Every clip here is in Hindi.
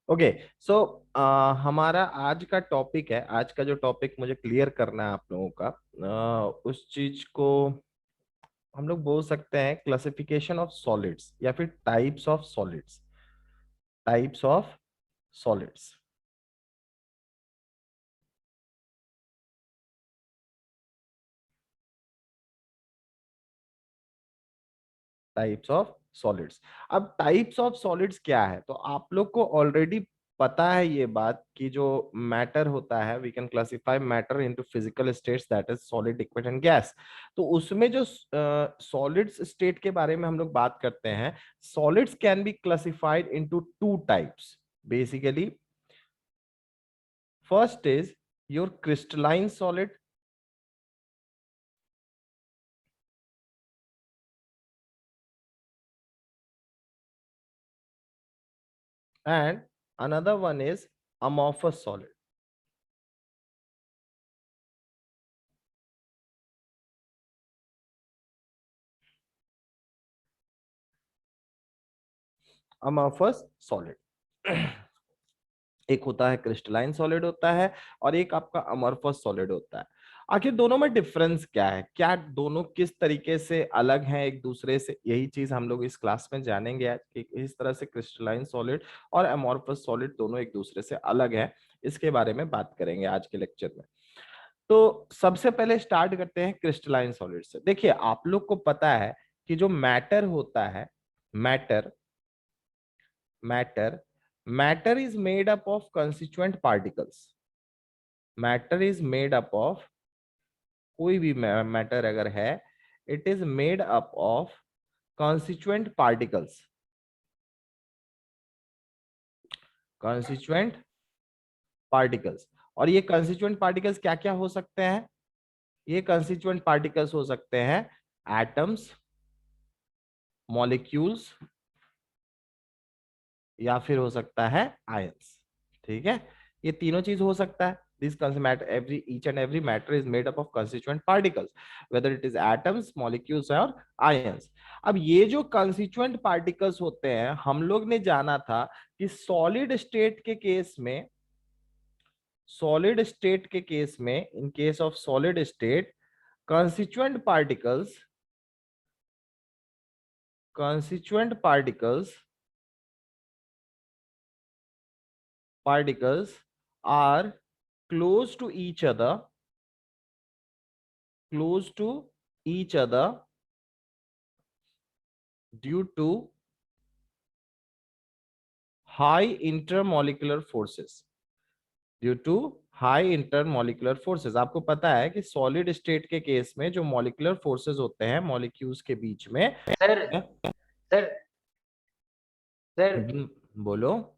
ओके। सो हमारा आज का टॉपिक है, आज का जो टॉपिक मुझे क्लियर करना है आप लोगों का, उस चीज को हम लोग बोल सकते हैं क्लासिफिकेशन ऑफ सॉलिड्स या फिर types of solids. Types of solids. Types of solids. अब टाइप्स ऑफ सॉलिड्स क्या है, तो आप लोग को ऑलरेडी पता है ये बात कि जो मैटर होता है, we can classify matter into physical states, that is solid, liquid and gas. तो उसमें जो सॉलिड्स स्टेट के बारे में हम लोग बात करते हैं, solids can be classified into two types basically. First is your crystalline solid, and another one is amorphous solid. amorphous solid एक होता है क्रिस्टलाइन सॉलिड होता है, और एक आपका अमorphous सॉलिड होता है। आखिर दोनों में डिफरेंस क्या है, क्या दोनों किस तरीके से अलग हैं एक दूसरे से, यही चीज हम लोग इस क्लास में जानेंगे आज कि इस तरह से क्रिस्टलाइन सॉलिड और अमorphous सॉलिड दोनों एक दूसरे से अलग है, इसके बारे में बात करेंगे आज के लेक्चर में। तो सबसे पहले स्टार्ट करते हैं क्रिस्टलाइन सॉलिड से। देखिए आप लोग को पता है कि जो मैटर होता है, matter matter matter is made up of constituent particles. Matter is made up of, कोई भी मैटर अगर है, it is made up of constituent particles. Constituent particles. और ये कंस्टिट्यूएंट पार्टिकल्स क्या क्या हो सकते हैं? ये कंस्टिट्यूएंट पार्टिकल्स हो सकते हैं एटम्स, मॉलिक्यूल्स, या फिर हो सकता है आयंस। ठीक है, ये तीनों चीज हो सकता है। This matter, every each and every matter is made up of constituent particles, whether it is atoms, molecules और आयंस। अब ये जो कंस्टिट्यूएंट पार्टिकल्स होते हैं, हम लोग ने जाना था कि सॉलिड स्टेट के केस में, सॉलिड स्टेट के केस में, in case of solid state, constituent particles, constituent particles are close to each other, close to each other due to high intermolecular forces, due to high intermolecular forces. आपको पता है कि सॉलिड स्टेट के केस में जो मॉलिक्यूलर फोर्सेस होते हैं मॉलिक्यूल्स के बीच में। सर सर सर बोलो,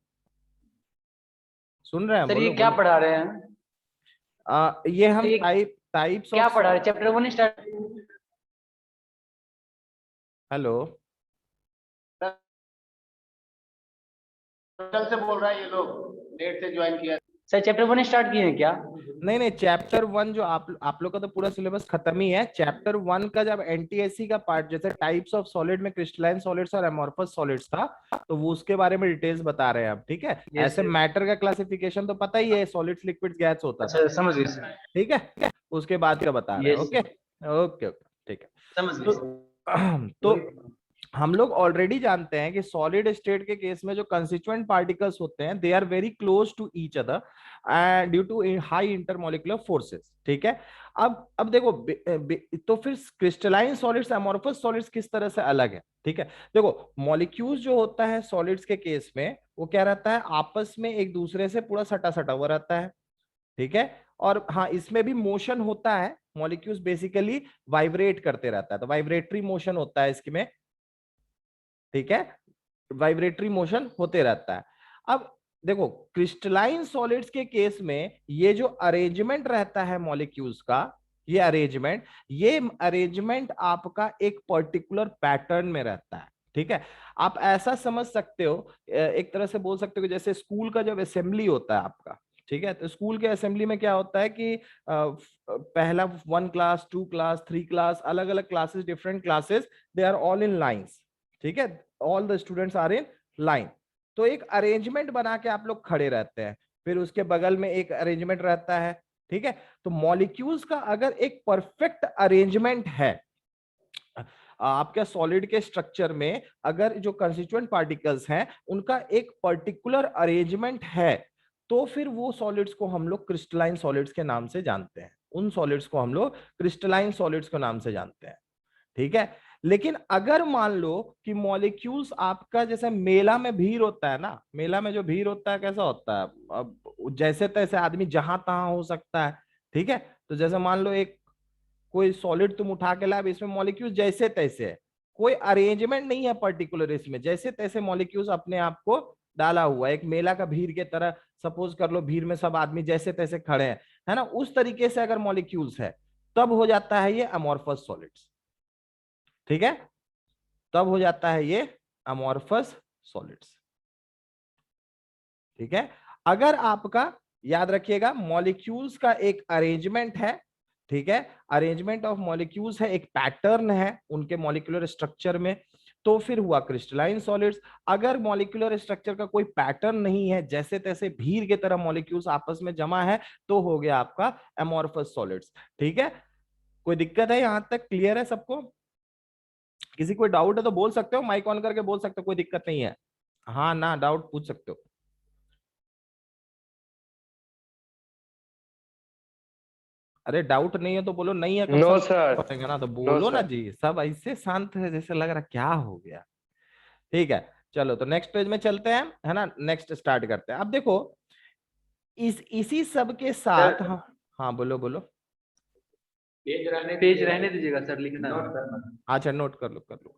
सुन रहे हैं, सर ये बोलो क्या बोलो। पढ़ा रहे हैं? ये हम ये टाइप्स क्या ऑफ, पढ़ा रहे, चैप्टर 1 स्टार्ट? हेलो, कल से बोल रहा है, ये लोग लेट से ज्वाइन किया। सर चैप्टर 1 स्टार्ट किए हैं क्या? नहीं नहीं, चैप्टर 1 जो आप लोग का तो पूरा सिलेबस खत्म ही है। चैप्टर 1 का जब एनटीएससी का पार्ट, जैसे टाइप्स ऑफ सॉलिड में क्रिस्टलाइन सॉलिड्स और एमोर्फस सॉलिड्स था, तो वो उसके बारे में डिटेल्स बता रहे हैं अब। ठीक है, यस ऐसे यस। मैटर का क्लासिफिकेशन तो पता ही है, सॉलिड्स, लिक्विड्स, गैस होता था। अच्छा समझ गए सर। ठीक है, उसके बाद का बता रहे हैं। यस ओके ओके ओके, ठीक है। समझ गए तो सर। तो हम लोग ऑलरेडी जानते हैं कि सॉलिड स्टेट के केस में जो कंस्टिट्यूएंट पार्टिकल्स होते हैं, they are very close to each other due to high intermolecular forces. ठीक है, अब देखो तो फिर क्रिस्टलाइन सॉलिड्स, अमोर्फस सॉलिड्स किस तरह से अलग है? ठीक है, देखो मॉलिक्यूल्स जो होता है सॉलिड्स के केस में, वो क्या रहता है, आपस में एक दूसरे से पूरा सटा सटा हुआ रहता है। ठीक है, और हाँ, इसमें भी मोशन होता है, मॉलिक्यूल्स बेसिकली वाइब्रेट करते रहता है, तो वाइब्रेटरी मोशन होता है इसमें। ठीक है, वाइब्रेटरी मोशन होते रहता है। अब देखो क्रिस्टलाइन सॉलिड्स के केस में ये जो अरेंजमेंट रहता है मॉलिक्यूल्स का, ये अरेंजमेंट आपका एक पर्टिकुलर पैटर्न में रहता है। ठीक है, आप ऐसा समझ सकते हो, एक तरह से बोल सकते हो कि जैसे स्कूल का जब असेंबली होता है आपका, ठीक है, तो स्कूल के असेंबली में क्या होता है कि पहला 1 क्लास, 2 क्लास, 3 क्लास, अलग अलग classes, different classes, they are all in lines. ठीक है, all the students are in line. तो एक अरेंजमेंट बना के आप लोग खड़े रहते हैं, फिर उसके बगल में एक अरेंजमेंट रहता है, ठीक है। तो मॉलिक्यूल्स का अगर एक परफेक्ट अरेंजमेंट है आपके सॉलिड के स्ट्रक्चर में, अगर जो कंस्टिट्यूएंट पार्टिकल्स हैं उनका एक पर्टिकुलर अरेंजमेंट है, तो फिर वो सॉलिड्स को हम लोग क्रिस्टलाइन सॉलिड्स के नाम से जानते हैं। उन सॉलिड्स को हम लोग क्रिस्टलाइन सॉलिड्स के नाम से जानते हैं, ठीक है। लेकिन अगर मान लो कि मॉलिक्यूल्स आपका जैसे मेला में भीड़ होता है ना, मेला में जो भीड़ होता है कैसा होता है, अब जैसे तैसे आदमी जहां तहां हो सकता है, ठीक है। तो जैसे मान लो एक कोई सॉलिड तुम उठा के लाए, इसमें मॉलिक्यूल जैसे तैसे है, कोई अरेंजमेंट नहीं है पर्टिकुलर, इसमें जैसे तैसे मॉलिक्यूल्स अपने आप को डाला हुआ है, एक मेला का भीड़ के तरह। सपोज कर लो भीड़ में सब आदमी जैसे तैसे खड़े हैं, है ना, उस तरीके से अगर मॉलिक्यूल्स है, तब हो जाता है ये अमॉर्फस सॉलिड्स, ठीक है। तब हो जाता है ये अमॉर्फस सॉलिड्स, ठीक है। अगर आपका याद रखिएगा मॉलिक्यूल्स का एक अरेंजमेंट है, ठीक है, अरेंजमेंट ऑफ मॉलिक्यूल्स है, एक पैटर्न है उनके मॉलिक्यूलर स्ट्रक्चर में, तो फिर हुआ क्रिस्टलाइन सॉलिड्स। अगर मॉलिक्यूलर स्ट्रक्चर का कोई पैटर्न नहीं है, जैसे तैसे भीड़ की तरह मॉलिक्यूल्स आपस में जमा है, तो हो गया आपका एमॉर्फस सॉलिड्स, ठीक है। कोई दिक्कत है यहां तक, क्लियर है सबको? किसी कोई डाउट है तो बोल सकते हो, माइक ऑन करके बोल सकते हो, कोई दिक्कत नहीं है। हाँ ना, डाउट पूछ सकते हो। अरे डाउट नहीं है तो बोलो, नहीं है कब नो सब सर। करेंगे ना, तो नो बोलो ना सर। जी। सब ऐसे शांत है जैसे लग रहा क्या हो गया, ठीक है। चलो तो नेक्स्ट पेज में चलते हैं, है ना, नेक्स्ट स्टार्ट करते हैं। अब देखो इसी सब के साथ, सर हाँ हाँ बोलो बोलो। पेज रहने दीजिएगा सर, लिखना नोट करना। अच्छा नोट कर लो कर लो।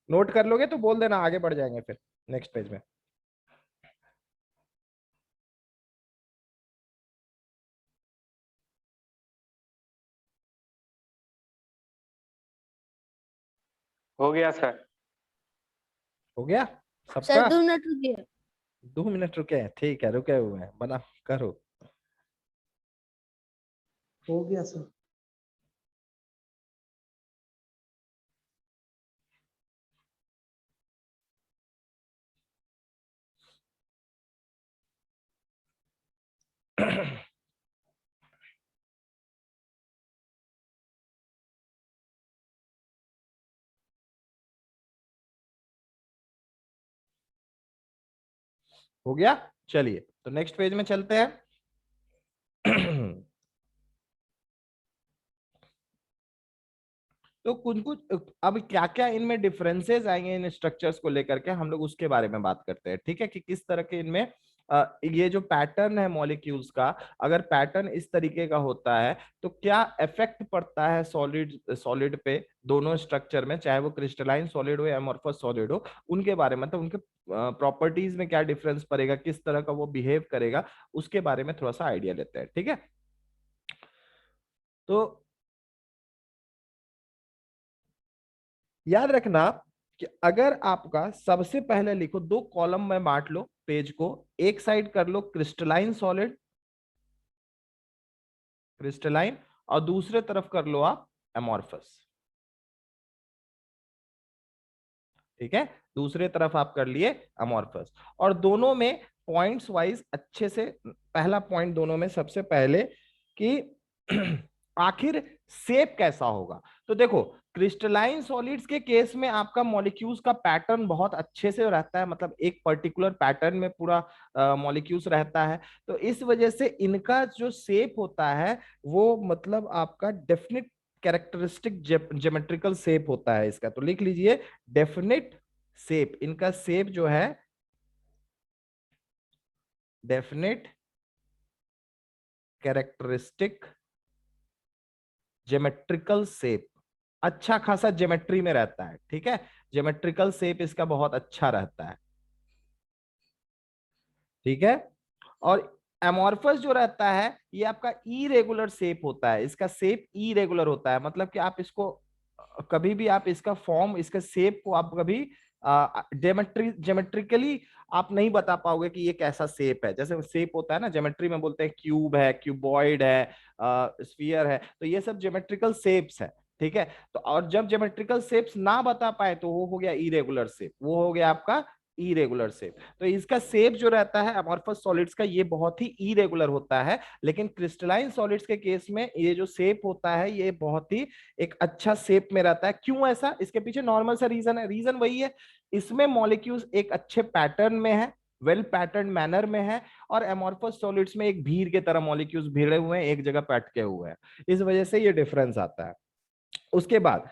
नोट कर लोगे तो बोल देना, आगे बढ़ जाएंगे फिर नेक्स्ट पेज में। हो गया सर। हो गया सर सबका? 2 मिनट रुकिए। 2 मिनट रुके हैं, ठीक है, रुके हुए हैं, बना करो। हो गया सर। हो गया, चलिए तो नेक्स्ट पेज में चलते हैं। तो कुछ कुछ अब क्या क्या इनमें डिफरेंसेस आएंगे इन स्ट्रक्चर्स को लेकर के, हम लोग उसके बारे में बात करते हैं, ठीक है, कि किस तरह के इनमें ये जो पैटर्न है मॉलिक्यूल्स का, अगर पैटर्न इस तरीके का होता है तो क्या इफेक्ट पड़ता है सॉलिड सॉलिड पे, दोनों स्ट्रक्चर में, चाहे वो क्रिस्टलाइन सॉलिड हो या एमॉर्फस सॉलिड हो, उनके बारे में, मतलब उनके प्रॉपर्टीज में क्या डिफरेंस पड़ेगा, किस तरह का वो बिहेव करेगा, उसके बारे में थोड़ा सा आइडिया लेते हैं, ठीक है। तो याद रखना कि अगर आपका सबसे पहले लिखो, 2 कॉलम में बांट लो पेज को, एक साइड कर लो क्रिस्टलाइन सॉलिड, क्रिस्टलाइन, और दूसरे तरफ कर लो आप एमॉर्फस, ठीक है, दूसरे तरफ आप कर लिए अमॉर्फस, और दोनों में पॉइंट्स वाइज अच्छे से, पहला पॉइंट दोनों में सबसे पहले कि आखिर शेप कैसा होगा। तो देखो क्रिस्टलाइन सॉलिड्स के केस में आपका मॉलिक्यूल्स का पैटर्न बहुत अच्छे से रहता है, मतलब एक पर्टिकुलर पैटर्न में पूरा मॉलिक्यूल्स रहता है, तो इस वजह से इनका जो शेप होता है वो मतलब आपका डेफिनेट कैरेक्टरिस्टिक ज्योमेट्रिकल शेप होता है इसका, तो लिख लीजिए डेफिनेट शेप, इनका शेप जो है डेफिनेट कैरेक्टरिस्टिक ज्योमेट्रिकल शेप, अच्छा खासा ज्योमेट्री में रहता है, ठीक है, ज्योमेट्रिकल शेप इसका बहुत अच्छा रहता है, ठीक है। और एमॉर्फस जो रहता है ये आपका इरेगुलर शेप होता है, इसका शेप इरेगुलर होता है, मतलब कि आप इसको कभी भी आप इसका फॉर्म, इसका शेप को आप कभी ज्योमेट्रिकली आप नहीं बता पाओगे कि ये कैसा शेप है। जैसे शेप होता है ना ज्योमेट्री में, बोलते हैं क्यूब है, क्यूबॉइड है, स्फीयर है, तो ये सब ज्योमेट्रिकल शेप्स है, ठीक है। तो और जब ज्योमेट्रिकल शेप्स ना बता पाए तो वो हो गया इरेगुलर शेप, वो हो गया आपका इरेगुलर शेप। तो इसका शेप जो रहता है अमॉर्फस सॉलिड्स का ये बहुत ही इरेगुलर होता है, लेकिन क्रिस्टलाइन सॉलिड्स के केस में ये जो शेप होता है ये बहुत ही एक अच्छा शेप में रहता है। क्यों ऐसा, इसके पीछे नॉर्मल सा रीजन है, रीजन वही है, इसमें मॉलिक्यूल्स एक अच्छे पैटर्न में है, वेल पैटर्न मैनर में है, और एमॉर्फस सॉलिड्स में एक भीड़ के तरह मॉलिक्यूल्स भिड़े हुए हैं, एक जगह पैटके हुए हैं, इस वजह से ये डिफरेंस आता है। उसके बाद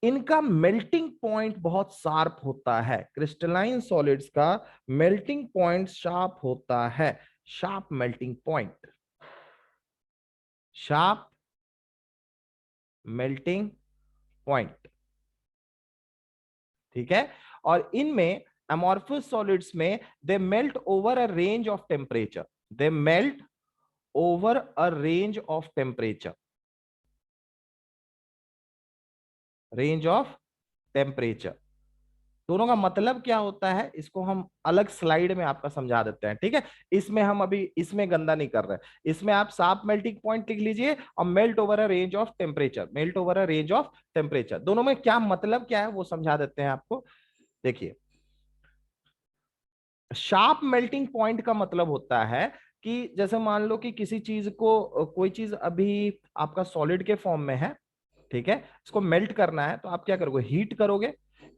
इनका मेल्टिंग पॉइंट बहुत शार्प होता है, क्रिस्टलाइन सॉलिड्स का मेल्टिंग पॉइंट शार्प होता है, sharp melting point, sharp melting point, ठीक है। और इनमें अमॉर्फस सॉलिड्स में they melt over a range of temperature, they melt over a range of temperature, range of temperature. दोनों का मतलब क्या होता है इसको हम अलग स्लाइड में आपका समझा देते हैं, ठीक है। इसमें हम अभी इसमें गंदा नहीं कर रहे, इसमें आप शार्प मेल्टिंग पॉइंट लिख लीजिए और melt over a range of temperature, melt over a range of temperature, दोनों में क्या मतलब क्या है वो समझा देते हैं आपको। देखिए शार्प मेल्टिंग पॉइंट का मतलब होता है कि जैसे मान लो कि किसी चीज को, कोई चीज अभी आपका सॉलिड के फॉर्म में है, ठीक है, इसको मेल्ट करना है तो आप क्या करोगे, हीट करोगे,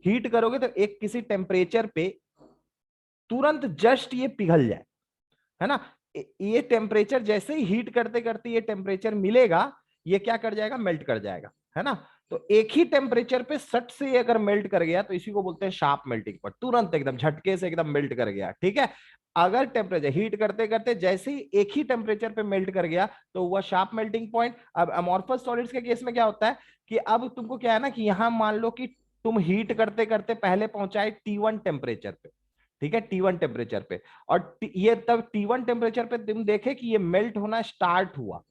हीट करोगे तो एक किसी टेम्परेचर पे तुरंत जस्ट ये पिघल जाए, है ना। ये टेम्परेचर जैसे ही हीट करते करते ये टेम्परेचर मिलेगा, ये क्या कर जाएगा, मेल्ट कर जाएगा, है ना। तो एक ही टेम्परेचर पे सट से अगर मेल्ट कर गया तो इसी को बोलते हैं शार्प मेल्टिंग पॉइंट, तुरंत एकदम झटके से एकदम मेल्ट कर गया, ठीक है। अगर टेम्परेचर हीट करते करते जैसे ही एक ही टेम्परेचर पे मेल्ट कर गया तो हुआ शार्प मेल्टिंग पॉइंट। अब अमॉर्फस सॉलिड्स के केस में क्या होता है कि अब तुमको क्या है ना कि यहां मान लो कि तुम हीट करते करते पहले पहुंचाए T1 टेम्परेचर पे, ठीक है, T1 टेम्परेचर पे, और ये तब T1 टेम्परेचर पे तुम देखे कि ये मेल्ट होना स्टार्ट हुआ,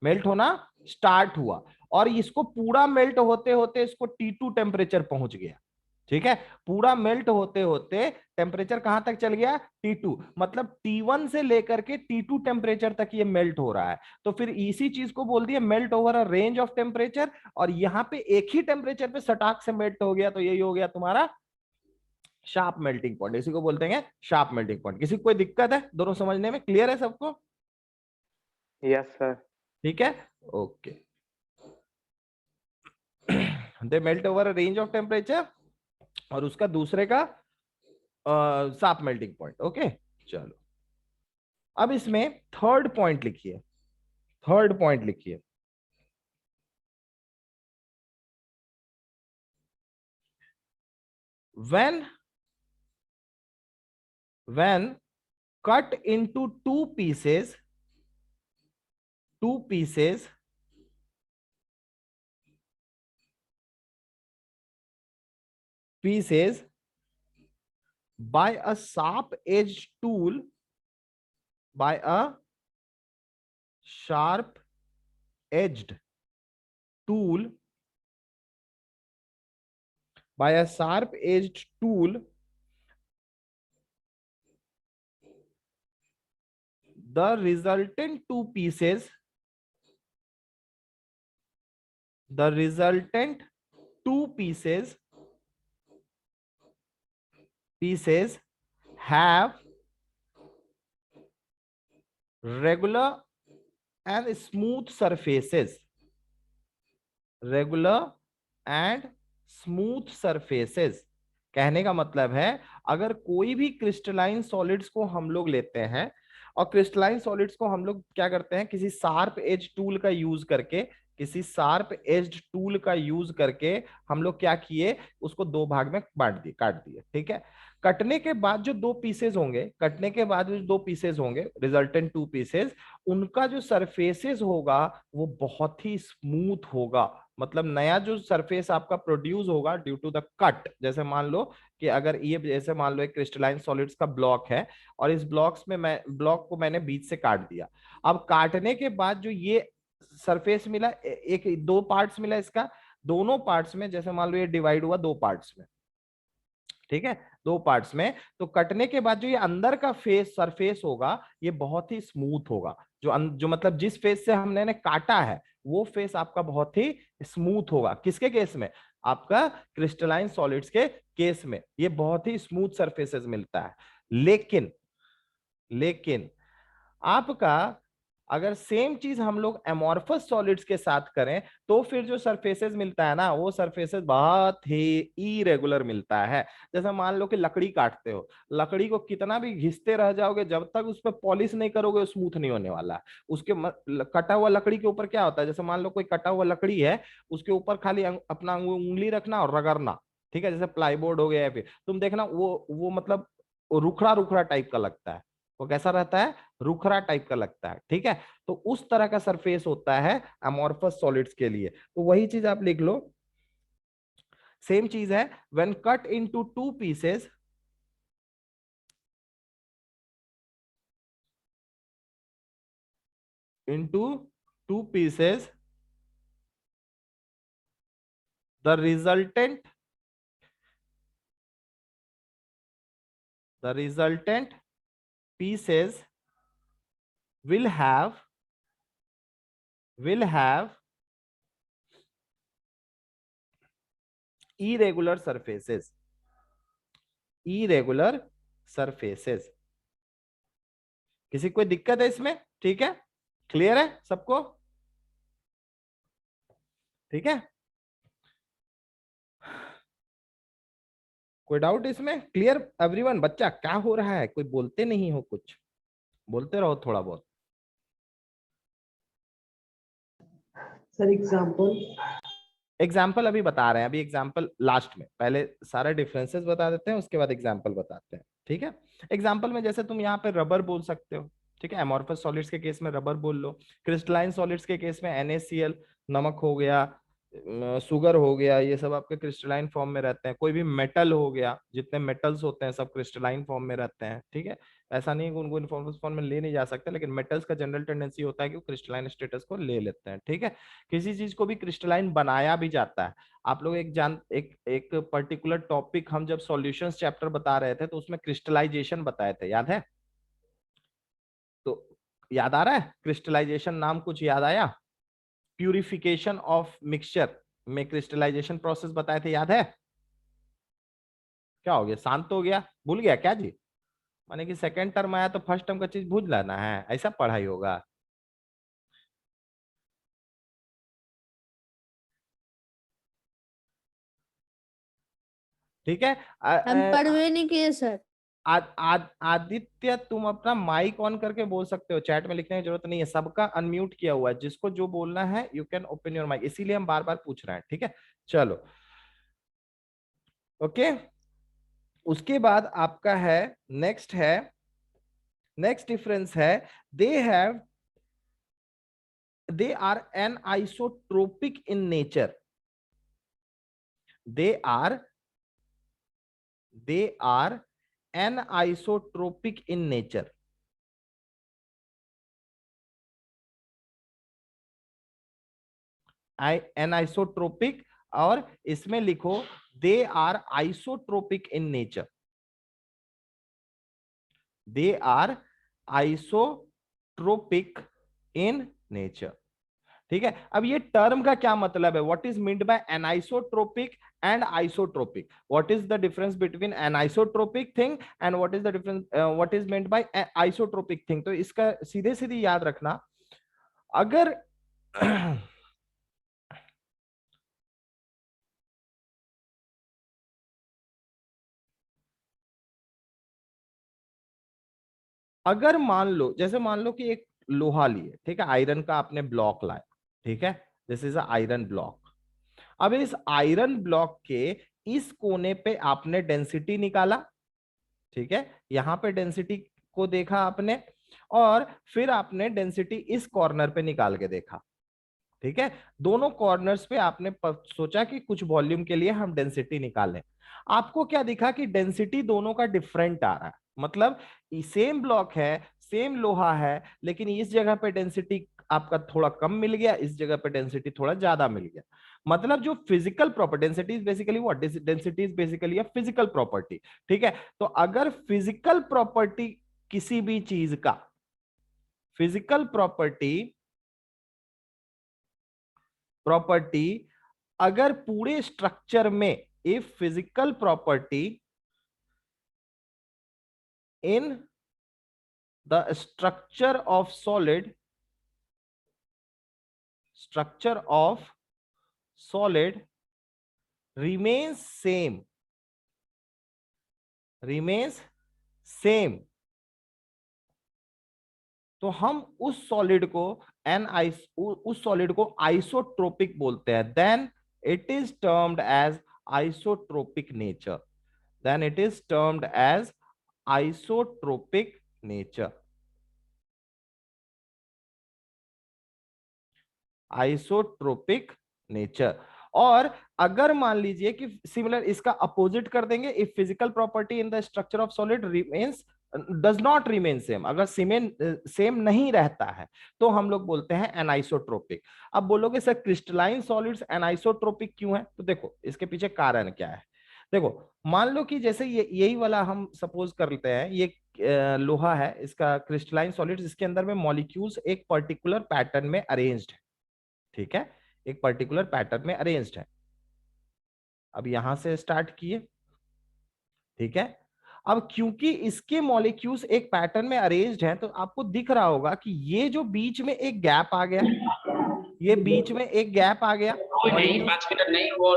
मेल्ट होना स्टार्ट हुआ, और इसको पूरा मेल्ट होते होते इसको T2 टेम्परेचर पहुंच गया, ठीक है। पूरा मेल्ट होते होते टेम्परेचर कहां तक चल गया, T2, मतलब T1 से लेकर के T2 टेम्परेचर तक ये मेल्ट हो रहा है। तो फिर इसी चीज को बोल दिया melt over a range of temperature, और यहां पे एक ही टेम्परेचर पे सटाक से मेल्ट हो गया, तो यही हो गया तुम्हारा शार्प मेल्टिंग पॉइंट, इसी को बोलते हैं शार्प मेल्टिंग पॉइंट। किसी को कोई दिक्कत है, दोनों समझने में क्लियर है सबको, यस सर। ठीक है, okay. They melt over range of temperature, और उसका दूसरे का शार्प मेल्टिंग पॉइंट, ओके। चलो अब इसमें थर्ड पॉइंट लिखिए, थर्ड पॉइंट लिखिए, when cut into two pieces pieces by a sharp edged tool, by a sharp edged tool, by a sharp edged tool, the resultant two pieces, the resultant two pieces have regular and smooth surfaces, regular and smooth surfaces. कहने का मतलब है अगर कोई भी क्रिस्टलाइन सॉलिड्स को हम लोग लेते हैं, और क्रिस्टलाइन सॉलिड्स को हम लोग क्या करते हैं, किसी शार्प एज टूल का यूज करके, किसी शार्प एज्ड टूल का यूज करके हम लोग क्या किए, उसको दो भाग में बांट दिए, काट दिए, ठीक है। कटने के बाद जो दो पीसेस होंगे, कटने के बाद जो दो पीसेस होंगे, रिजल्टेंट टू पीसेस, उनका जो सरफेसेस होगा वो बहुत ही स्मूथ होगा। मतलब नया जो सरफेस आपका प्रोड्यूस होगा ड्यू टू द कट। जैसे मान लो कि अगर ये, जैसे मान लो एक क्रिस्टलाइन सॉलिड्स का ब्लॉक है और इस ब्लॉक्स में मैं ब्लॉक को मैंने बीच से काट दिया। अब काटने के बाद जो ये सरफेस मिला, एक दो पार्ट्स मिला इसका, दोनों पार्ट्स में जैसे मान लो ये डिवाइड हुआ दो पार्ट्स में, ठीक है, दो पार्ट्स में, तो कटने के बाद जो ये अंदर का फेस सरफेस होगा ये बहुत ही स्मूथ होगा। जो मतलब जिस फेस से हमने ने काटा है वो फेस आपका बहुत ही स्मूथ होगा। किसके केस में? आपका क्रिस्टलाइन सॉलिड्स के केस में ये बहुत ही स्मूथ सरफेसेस मिलता है। लेकिन लेकिन आपका अगर सेम चीज हम लोग एमॉर्फस सॉलिड्स के साथ करें तो फिर जो सरफेसेस मिलता है ना, वो सरफेसेस बहुत ही इरेगुलर मिलता है। जैसे मान लो कि लकड़ी काटते हो, लकड़ी को कितना भी घिसते रह जाओगे, जब तक उस पर पॉलिश नहीं करोगे स्मूथ नहीं होने वाला है। उसके कटा हुआ लकड़ी के ऊपर क्या होता है, जैसे मान लो कोई कटा हुआ लकड़ी है, उसके ऊपर खाली अपना उंगली रखना और रगड़ना, ठीक है, जैसे प्लाईबोर्ड हो गया है, फिर तुम देखना वो मतलब रुखड़ा रुखड़ा टाइप का लगता है। वो कैसा रहता है? रुखरा टाइप का लगता है, ठीक है। तो उस तरह का सरफेस होता है अमॉर्फस सॉलिड्स के लिए। तो वही चीज आप लिख लो, सेम चीज है, when cut into two pieces, into two pieces, the resultant pieces will have irregular surfaces, irregular surfaces। किसी कोई दिक्कत है इसमें? ठीक है, क्लियर है सबको? ठीक है, कोई डाउट इसमें? Clear everyone? बच्चा क्या हो रहा है, कोई बोलते नहीं हो, कुछ बोलते रहो थोड़ा बहुत। Sir example? एग्जाम्पल अभी बता रहे हैं, अभी एग्जाम्पल लास्ट में, पहले सारे डिफरेंसेस बता देते हैं उसके बाद एग्जाम्पल बताते हैं, ठीक है। एग्जाम्पल में जैसे तुम यहाँ पे रबर बोल सकते हो, ठीक है, एमॉर्फस सॉलिड्स के केस में रबर बोल लो, क्रिस्टलाइन सॉलिड्स के केस में NaCl, नमक हो गया, शुगर हो गया, ये सब आपके क्रिस्टलाइन फॉर्म में रहते हैं। कोई भी मेटल हो गया, जितने मेटल्स होते हैं सब क्रिस्टलाइन फॉर्म में रहते हैं, ठीक है। ऐसा नहीं है कि उनको इनफॉर्मल फॉर्म में ले नहीं जा सकते, लेकिन मेटल्स का जनरल टेंडेंसी होता है कि वो क्रिस्टलाइन स्टेटस को ले लेते हैं, ठीक है। किसी चीज को भी क्रिस्टलाइन बनाया भी जाता है। आप लोग एक पर्टिकुलर टॉपिक हम जब सॉल्यूशंस चैप्टर बता रहे थे तो उसमें क्रिस्टलाइजेशन बताए थे, याद है? तो याद आ रहा है? क्रिस्टलाइजेशन नाम कुछ याद आया? प्यूरिफिकेशन ऑफ मिक्सचर में क्रिस्टलाइजेशन प्रोसेस बताए थे, याद है? क्या हो गया, शांत हो गया, भूल गया क्या जी? माने कि सेकंड टर्म आया तो फर्स्ट टर्म का चीज भूल लेना है, ऐसा पढ़ाई होगा? ठीक है। हम पढ़वे नहीं किए सर। आदित्य तुम अपना माइक ऑन करके बोल सकते हो, चैट में लिखने की जरूरत नहीं है, सबका अनम्यूट किया हुआ है, जिसको जो बोलना है you can open your mic, इसीलिए हम बार बार पूछ रहे हैं, ठीक है। चलो ओके, उसके बाद आपका है नेक्स्ट डिफरेंस है, they are anisotropic in nature, they are anisotropic in nature। anisotropik, और इसमें लिखो they are isotropic in nature, they are isotropic in nature, ठीक है। अब ये टर्म का क्या मतलब है? What is meant by anisotropic and isotropic? What is the difference between anisotropic thing and what is the difference, what is meant by isotropic thing? तो इसका सीधे सीधे याद रखना, अगर अगर मान लो, जैसे मान लो कि एक लोहा लिए, ठीक है, आयरन का आपने ब्लॉक लाया, ठीक है, this is a iron block. अब इस आयरन ब्लॉक के इस कोने पे आपने डेंसिटी निकाला, ठीक है, यहाँ पे डेंसिटी को देखा आपने, और फिर आपने डेंसिटी इस कॉर्नर पे निकाल के देखा। ठीक है, दोनों कॉर्नर्स पे आपने सोचा कि कुछ वॉल्यूम के लिए हम डेंसिटी निकालें। आपको क्या दिखा कि डेंसिटी दोनों का डिफरेंट आ रहा है, मतलब सेम ब्लॉक है, सेम लोहा है, लेकिन इस जगह पे डेंसिटी आपका थोड़ा कम मिल गया, इस जगह पे डेंसिटी थोड़ा ज्यादा मिल गया। मतलब जो physical property, density is basically what, density is basically a physical property. ठीक है, तो अगर फिजिकल प्रॉपर्टी किसी भी चीज का, फिजिकल प्रॉपर्टी अगर पूरे स्ट्रक्चर में, if physical property in the structure of solid, remains same, तो हम उस सॉलिड को उस सॉलिड को आइसोट्रोपिक बोलते हैं। Then it is termed as isotropic nature, then it is termed as isotropic nature, isotropic nature. और अगर मान लीजिए कि सिमिलर इसका अपोजिट कर देंगे, if physical property in the structure of solid remains does not remain same, अगर सेम नहीं रहता है, तो हम लोग बोलते हैं एनाइसोट्रोपिक। अब बोलोगे सर क्रिस्टलाइन सॉलिड्स एनाइसोट्रोपिक क्यों है, तो देखो इसके पीछे कारण क्या है। देखो मान लो कि जैसे यही वाला हम सपोज कर लेते हैं, ये लोहा है, इसका क्रिस्टलाइन सॉलिड्स, इसके अंदर में मॉलिक्यूल्स एक पर्टिकुलर पैटर्न में अरेंज्ड है। ठीक है, एक पर्टिकुलर पैटर्न में अरेंज्ड है। अब यहां से स्टार्ट किए, ठीक है, अब क्योंकि इसके मॉलिक्यूल्स एक पैटर्न में अरेंज्ड हैं, तो आपको दिख रहा होगा कि ये जो बीच में एक गैप आ गया, ये बीच में एक गैप आ गया, नहीं 5 मिनट नहीं, वो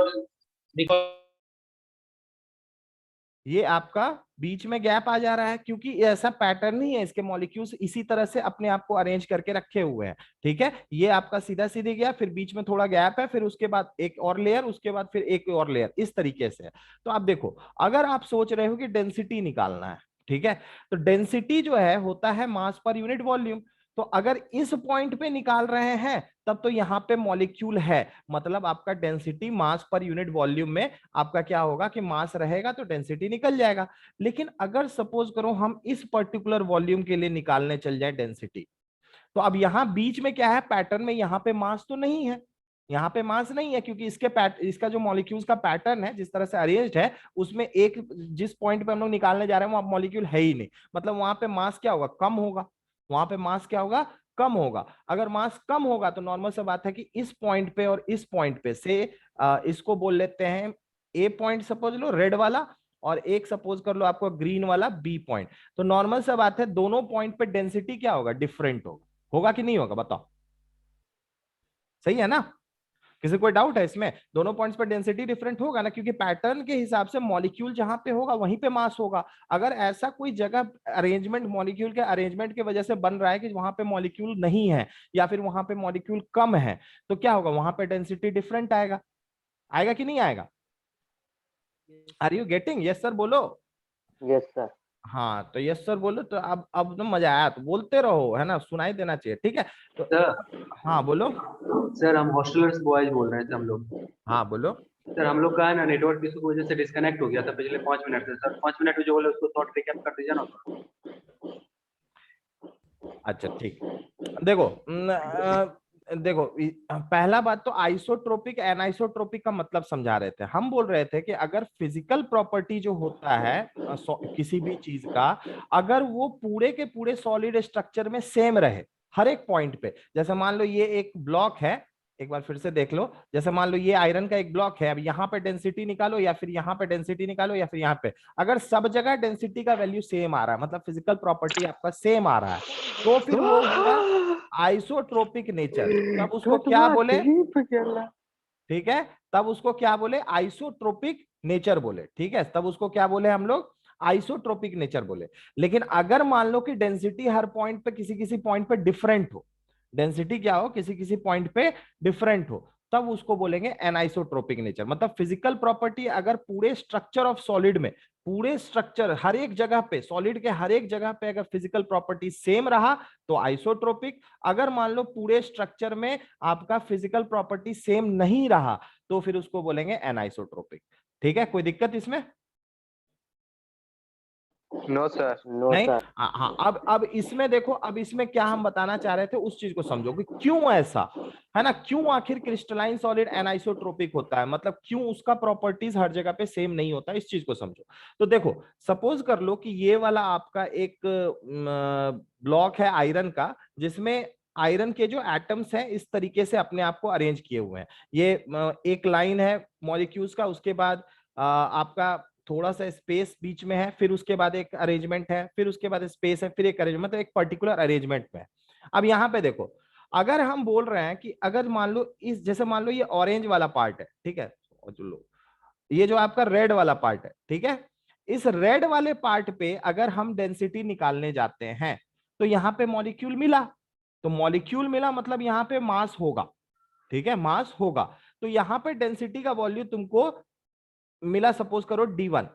ये आपका बीच में गैप आ जा रहा है, क्योंकि ऐसा पैटर्न नहीं है, इसके मॉलिक्यूल्स इसी तरह से अपने आप को अरेंज करके रखे हुए हैं। ठीक है, ये आपका सीधा सीधे गया, फिर बीच में थोड़ा गैप है, फिर उसके बाद एक और लेयर, उसके बाद फिर एक और लेयर, इस तरीके से है। तो आप देखो, अगर आप सोच रहे हो कि डेंसिटी निकालना है, ठीक है, तो डेंसिटी जो है होता है मास पर यूनिट वॉल्यूम। तो अगर इस पॉइंट पे निकाल रहे हैं, तब तो यहाँ पे मॉलिक्यूल है, मतलब आपका density mass per unit volume में आपका क्या होगा कि मास रहेगा, तो डेंसिटी निकल जाएगा। लेकिन अगर सपोज करो हम इस पर्टिकुलर वॉल्यूम के लिए निकालने चल जाए डेंसिटी, तो अब यहाँ बीच में क्या है, पैटर्न में यहाँ पे मास तो नहीं है, यहाँ पे मास नहीं है, क्योंकि इसका जो मॉलिक्यूल्स का पैटर्न है, जिस तरह से अरेंज्ड है, उसमें एक जिस पॉइंट पे हम लोग निकालने जा रहे हैं वहां मॉलिक्यूल है ही नहीं, मतलब वहां पे मास क्या होगा, कम होगा, वहां पे मास क्या होगा, कम होगा। अगर मास कम होगा तो नॉर्मल सा बात है कि इस पॉइंट पे और इस पॉइंट पे से इसको बोल लेते हैं ए पॉइंट, सपोज लो रेड वाला, और एक सपोज कर लो आपको ग्रीन वाला बी पॉइंट। तो नॉर्मल सा बात है, दोनों पॉइंट पे डेंसिटी क्या होगा, डिफरेंट होगा, होगा कि नहीं होगा, बताओ, सही है ना, किसी कोई डाउट है इसमें, दोनों पॉइंट्स पर डेंसिटी डिफरेंट होगा ना, क्योंकि पैटर्न के हिसाब से मॉलिक्यूल जहां पे होगा वहीं पे मास होगा। अगर ऐसा कोई जगह अरेंजमेंट, मॉलिक्यूल के अरेंजमेंट की वजह से बन रहा है कि वहां पे मॉलिक्यूल नहीं है, या फिर वहां पे मॉलिक्यूल कम है, तो क्या होगा, वहां पे डेंसिटी डिफरेंट आएगा, आएगा कि नहीं आएगा। Are you getting, yes sir बोलो। Yes sir. हाँ तो यस सर बोलो, तो अब तो मजा आया, तो बोलते रहो, है ना, सुनाई देना चाहिए। ठीक है, तो सर हाँ बोलो। सर हम हॉस्टलर्स बॉयज बोल रहे थे हम लोग। हाँ बोलो। सर हम लोग का है ना नेटवर्क इशू की वजह से डिस्कनेक्ट हो गया था पिछले 5 मिनट से। सर 5 मिनट में जो बोले उसको शॉर्ट रिकैप कर दीजिए ना। अच्छा ठीक, देखो देखो पहला बात तो आइसोट्रोपिक एनाइसोट्रोपिक का मतलब समझा रहे थे। हम बोल रहे थे कि अगर फिजिकल प्रॉपर्टी जो होता है किसी भी चीज का, अगर वो पूरे के पूरे सॉलिड स्ट्रक्चर में सेम रहे हर एक पॉइंट पे, जैसे मान लो ये एक ब्लॉक है, एक बार फिर से देख लो, जैसे मान लो ये आयरन का एक ब्लॉक है, अब यहाँ पे डेंसिटी निकालो, या फिर यहाँ पे डेंसिटी निकालो, या फिर यहाँ पे, अगर सब जगह डेंसिटी का वैल्यू सेम आ रहा है, मतलब फिजिकल प्रॉपर्टी आपका सेम आ रहा है, तो फिर वो हुआ आइसोट्रोपिक नेचर। तब उसको क्या बोले, ठीक है, तब उसको क्या बोले, आइसोट्रोपिक नेचर बोले। ठीक है, तब उसको क्या बोले हम लोग, आइसोट्रोपिक नेचर बोले। लेकिन अगर मान लो कि डेंसिटी हर पॉइंट पे किसी किसी पॉइंट पे डिफरेंट हो, डेंसिटी क्या हो, किसी किसी पॉइंट पे डिफरेंट हो, तब उसको बोलेंगे एनाइसोट्रोपिक नेचर। मतलब फिजिकल प्रॉपर्टी अगर पूरे स्ट्रक्चर ऑफ सॉलिड में, पूरे स्ट्रक्चर हर एक जगह पे, सॉलिड के हर एक जगह पे अगर फिजिकल प्रॉपर्टी सेम रहा तो आइसोट्रोपिक। अगर मान लो पूरे स्ट्रक्चर में आपका फिजिकल प्रॉपर्टी सेम नहीं रहा तो फिर उसको बोलेंगे एनाइसोट्रोपिक। ठीक है, कोई दिक्कत इसमें? No sir. नहीं। हाँ, अब इसमें देखो, अब इसमें क्या हम बताना चाह रहे थे उस चीज को समझो कि क्यों ऐसा है ना, क्यों आखिर क्रिस्टलाइन सॉलिड एनाइसोट्रोपिक होता है, मतलब क्यों उसका प्रॉपर्टीज हर जगह पे सेम नहीं होता, इस चीज को समझो। तो देखो, सपोज कर लो कि ये वाला आपका एक ब्लॉक है आयरन का, जिसमें आयरन के जो एटम्स हैं इस तरीके से अपने आप को अरेंज किए हुए हैं। ये एक लाइन है मॉलिक्यूल्स का, उसके बाद आपका थोड़ा सा स्पेस बीच में है, फिर उसके बाद एक अरेंजमेंट है, फिर उसके बाद स्पेस है, फिर एक अरेंजमेंट, मतलब एक पर्टिकुलर अरेंजमेंट में है। अब यहाँ पे देखो, अगर हम बोल रहे हैं कि अगर मान लो इस, जैसे मान लो ये ऑरेंज वाला पार्ट है, ठीक है, और जो लो ये जो आपका रेड वाला पार्ट है, ठीक है, इस रेड वाले पार्ट पे अगर हम डेंसिटी निकालने जाते हैं तो यहाँ पे मॉलिक्यूल मिला, तो मॉलिक्यूल मिला मतलब यहाँ पे मास होगा। ठीक है, मास होगा, तो यहाँ पे डेंसिटी का वॉल्यूम तुमको मिला, सपोज करो D1।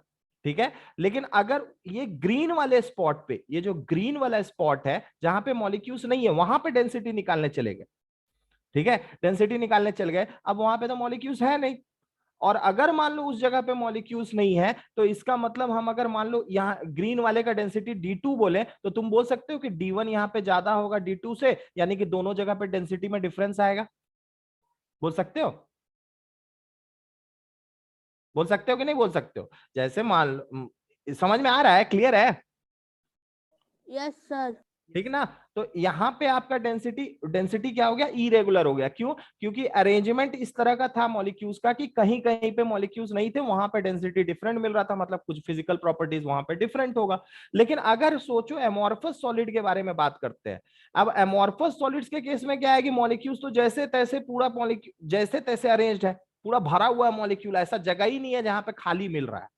ठीक है, लेकिन अगर ये ग्रीन वाले स्पॉट पे, ये जो ग्रीन वाला स्पॉट है जहां पे मॉलिक्यूल्स नहीं है, वहां पे डेंसिटी निकालने चले गए। ठीक है, डेंसिटी निकालने चल गए, अब वहां पे तो मॉलिक्यूल्स है नहीं, और अगर मान लो उस जगह पे मॉलिक्यूल्स नहीं है तो इसका मतलब हम अगर मान लो यहाँ ग्रीन वाले का डेंसिटी D2 बोले तो तुम बोल सकते हो कि D1 यहाँ पे ज्यादा होगा D2 से, यानी कि दोनों जगह पे डेंसिटी में डिफरेंस आएगा। बोल सकते हो? बोल सकते हो कि नहीं बोल सकते हो? जैसे मान लो, समझ में आ रहा है, क्लियर है? Yes sir. ठीक ना? तो यहाँ पे आपका डेंसिटी डेंसिटी क्या हो गया, इरेगुलर हो गया। क्यों? क्योंकि अरेंजमेंट इस तरह का था मॉलिक्यूल्स का कि कहीं कहीं पे मॉलिक्यूल्स नहीं थे, वहां पे डेंसिटी डिफरेंट मिल रहा था, मतलब कुछ फिजिकल प्रॉपर्टीज वहां पे डिफरेंट होगा। लेकिन अगर सोचो एमॉर्फस सॉलिड के बारे में बात करते हैं, अब एमॉर्फस सॉलिड्स के केस में क्या है कि मॉलिक्यूल्स तो जैसे तैसे पूरा मॉलिक्यूल जैसे तैसे अरेंज्ड है, पूरा भरा हुआ मॉलिक्यूल, ऐसा जगह ही नहीं है जहां पे खाली मिल रहा है,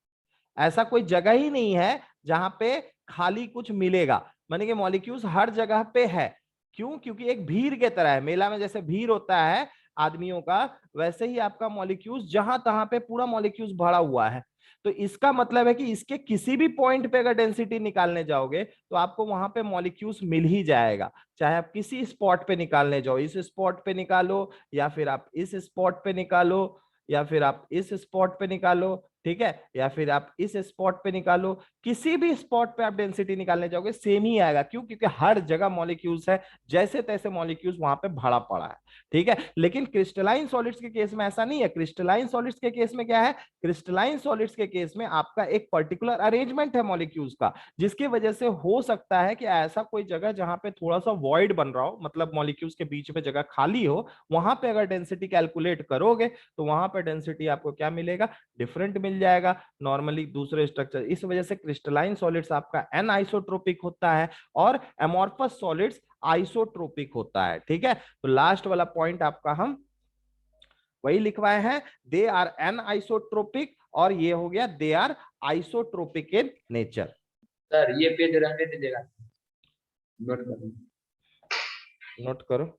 ऐसा कोई जगह ही नहीं है जहां पे खाली कुछ मिलेगा, माने कि मॉलिक्यूल्स हर जगह पे है। क्यों? क्योंकि एक भीड़ के तरह है, मेला में जैसे भीड़ होता है आदमियों का, वैसे ही आपका मॉलिक्यूल्स जहां तहां पे पूरा मॉलिक्यूल्स भरा हुआ है। तो इसका मतलब है कि इसके किसी भी पॉइंट पे अगर डेंसिटी निकालने जाओगे तो आपको वहां पे मॉलिक्यूल्स मिल ही जाएगा, चाहे आप किसी स्पॉट पे निकालने जाओ, इस स्पॉट पे निकालो या फिर आप इस स्पॉट पे निकालो या फिर आप इस स्पॉट पे निकालो, ठीक है, या फिर आप इस स्पॉट पे निकालो, किसी भी स्पॉट पे आप डेंसिटी निकालने जाओगे सेम ही आएगा। क्यों? क्योंकि हर जगह मॉलिक्यूल्स है, जैसे तैसे मॉलिक्यूल्स वहां पे भरा पड़ा है। ठीक है, लेकिन क्रिस्टलाइन सॉलिड्स के केस में ऐसा नहीं है। क्रिस्टलाइन सॉलिड्स के केस में क्या है, क्रिस्टलाइन सॉलिड्स के केस में आपका एक पर्टिकुलर अरेंजमेंट है मॉलिक्यूल्स का, जिसकी वजह से हो सकता है कि ऐसा कोई जगह जहां पे थोड़ा सा वॉइड बन रहा हो, मतलब मॉलिक्यूल्स के बीच में जगह खाली हो, वहां पे अगर डेंसिटी कैलकुलेट करोगे तो वहां पे डेंसिटी आपको क्या मिलेगा, डिफरेंट मिल जाएगा नॉर्मली दूसरे स्ट्रक्चर। इस वजह से क्रिस्टलाइन सॉलिड्स आपका एनआइसोट्रोपिक होता है और एमॉर्फस सॉलिड्स आइसोट्रोपिक होता है। ठीक है, तो लास्ट वाला पॉइंट आपका हम वही लिखवाए हैं, दे आर एनआइसोट्रोपिक, और ये हो गया they are isotropic in nature. Sir ये पेज रहने दीजिएगा, नोट करो। नोट करो।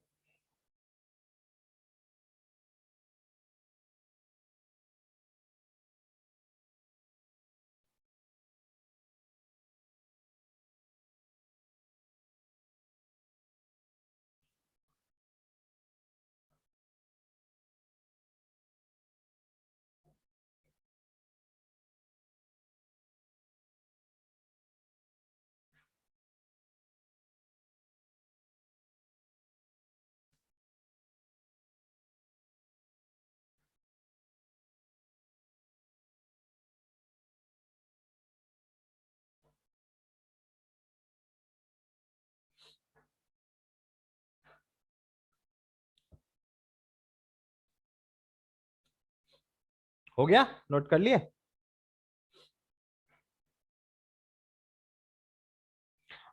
हो गया? नोट कर लिए?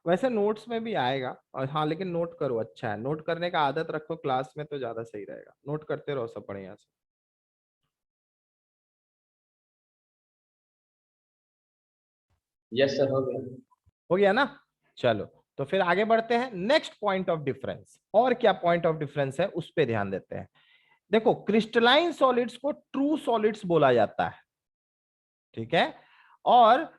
वैसे नोट्स में भी आएगा, और हाँ लेकिन नोट करो, अच्छा है, नोट करने का आदत रखो क्लास में तो ज्यादा सही रहेगा, नोट करते रहो सब बढ़िया से। यस सर हो गया। हो गया ना? चलो, तो फिर आगे बढ़ते हैं नेक्स्ट पॉइंट ऑफ डिफरेंस। और क्या पॉइंट ऑफ डिफरेंस है उस पर ध्यान देते हैं। देखो क्रिस्टलाइन सॉलिड्स को ट्रू सॉलिड्स बोला जाता है, ठीक है, और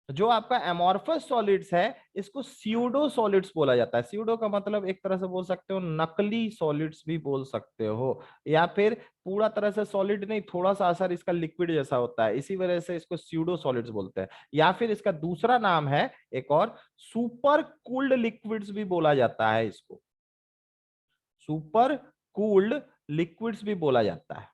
जो आपका एमॉर्फस सॉलिड्स है इसको स्यूडो सॉलिड्स बोला जाता है। स्यूडो का मतलब एक तरह से बोल सकते हो नकली सॉलिड्स भी बोल सकते हो, या फिर पूरा तरह से सॉलिड नहीं, थोड़ा सा असर इसका लिक्विड जैसा होता है, इसी वजह से इसको स्यूडो सॉलिड्स बोलते हैं। या फिर इसका दूसरा नाम है एक और, सुपर कूल्ड लिक्विड्स भी बोला जाता है, इसको सुपर कूल्ड लिक्विड्स भी बोला जाता है,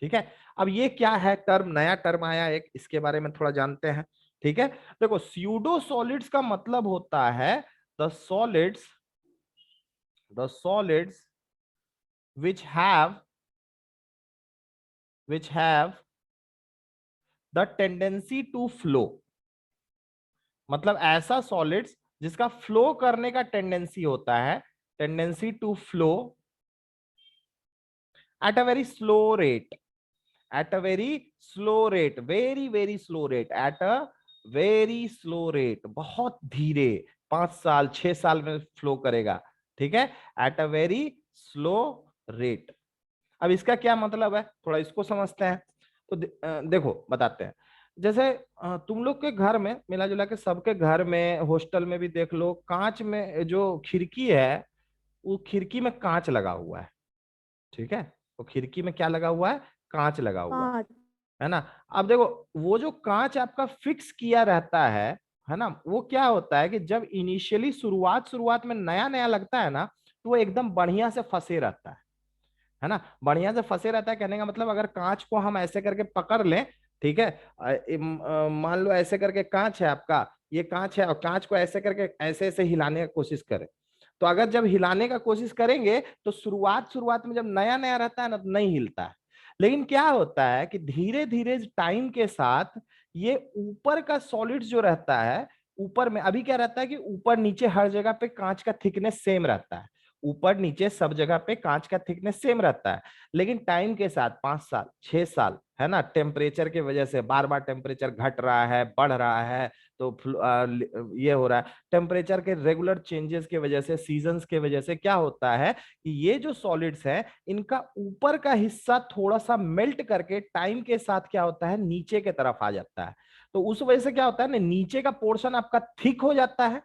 ठीक है। अब ये क्या है टर्म, नया टर्म आया एक, इसके बारे में थोड़ा जानते हैं, ठीक है। देखो स्यूडो सॉलिड्स का मतलब होता है the solids which have the tendency to flow, मतलब ऐसा सॉलिड्स जिसका फ्लो करने का टेंडेंसी होता है, tendency to flow at a very slow rate, at a very slow rate, very slow rate, at a very slow rate, बहुत धीरे, 5 साल 6 साल में फ्लो करेगा, ठीक है, at a very slow rate। अब इसका क्या मतलब है, थोड़ा इसको समझते हैं। तो देखो बताते हैं, जैसे तुम लोग के घर में, मिला जुला के सबके घर में, हॉस्टल में भी देख लो, कांच में जो खिड़की है, वो खिड़की में कांच लगा हुआ है, ठीक है, वो खिड़की में क्या लगा हुआ है, कांच लगा हुआ है ना। अब देखो वो जो कांच आपका फिक्स किया रहता है ना, वो क्या होता है कि जब इनिशियली शुरुआत में नया नया लगता है ना, तो वो एकदम बढ़िया से फंसे रहता है ना, बढ़िया से फंसे रहता है। कहने का मतलब अगर कांच को हम ऐसे करके पकड़ लें, ठीक है, मान लो ऐसे करके कांच है आपका, ये कांच है, और कांच को ऐसे करके ऐसे ऐसे हिलाने का कोशिश करें, तो अगर जब हिलाने का कोशिश करेंगे तो शुरुआत में जब नया नया रहता है ना, तो नहीं हिलता है। लेकिन क्या होता है कि धीरे धीरे टाइम के साथ ये ऊपर का सॉलिड जो रहता है, ऊपर में अभी क्या रहता है कि ऊपर नीचे हर जगह पे कांच का थिकनेस सेम रहता है, ऊपर नीचे सब जगह पे कांच का थिकनेस सेम रहता है। लेकिन टाइम के साथ 5 साल 6 साल है ना, टेम्परेचर की वजह से बार बार टेम्परेचर घट रहा है, बढ़ रहा है, तो ये हो रहा है, टेम्परेचर के रेगुलर चेंजेस की वजह से, सीजन्स के वजह से क्या होता है कि ये जो सॉलिड्स हैं इनका ऊपर का हिस्सा थोड़ा सा मेल्ट करके टाइम के साथ क्या होता है, नीचे के तरफ आ जाता है। तो उस वजह से क्या होता है ना, नीचे का पोर्शन आपका थिक हो जाता है,